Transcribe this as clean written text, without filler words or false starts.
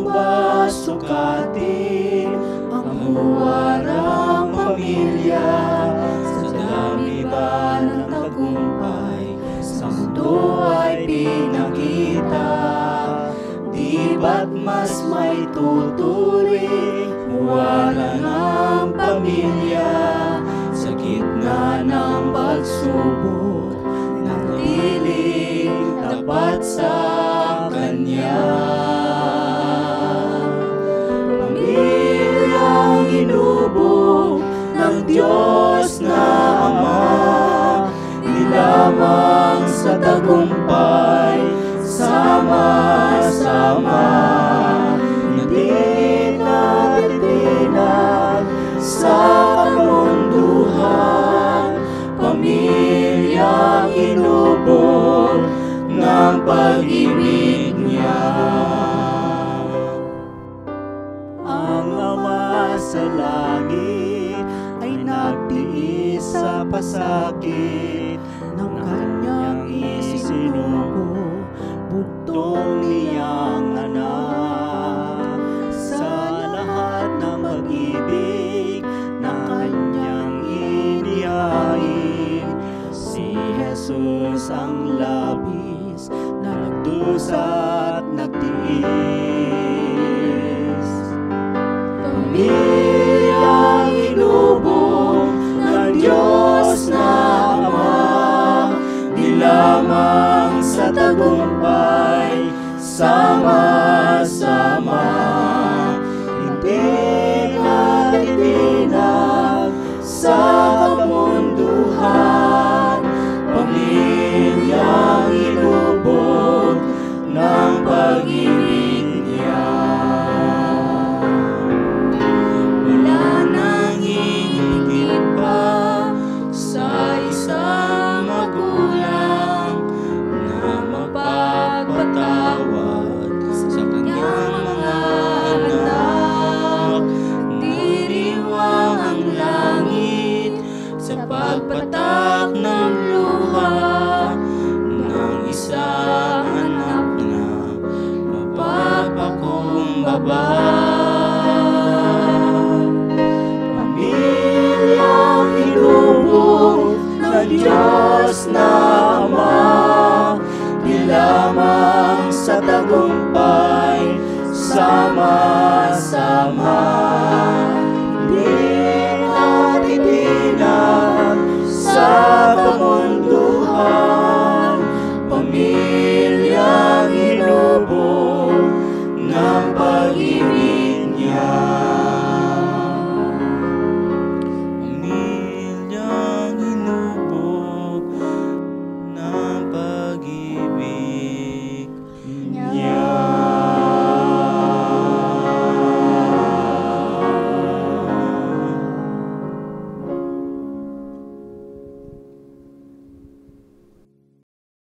Paano ba sukatin ang huwarang pamilya? Sa dami ba ng tagumpay sa mundo ay pinakita? Di ba't mas may tuturing huwara ng pamilya? Sa gitna ng pagsubok, natiling tapat sa Kanya. Pamilyang inubog ng Diyos na Ama, di lamang sa tagumpay, sama-sama natitinag sa kamunduhan. Pamilyang inubog ng pag-ibig niya. Ang Ama sa langit ay nagtiis sa pasakit ng Kanyang isinugo, bugtong niyang anak. Sa lahat ng pag-ibig na Kanyang inihain, si Jesus ang labis na nagdusa at nagtiis. Pamilyang inubog ng Diyos na Ama, di lamang sa tagumpay, sama-sama natitinag sa kamunduhan. Pamilyang inubog ng pag-ibig niya. Wala nang hihigit pa sa isang magulang na mapagpatawad sa kanyang mga anak. Diriwang ang langit sa pagpatak ng luha ng isang anak na mapagpakumbaba. Pamilyang inubog ng Diyos na Ama, di lamang sa tagumpay, sama-sama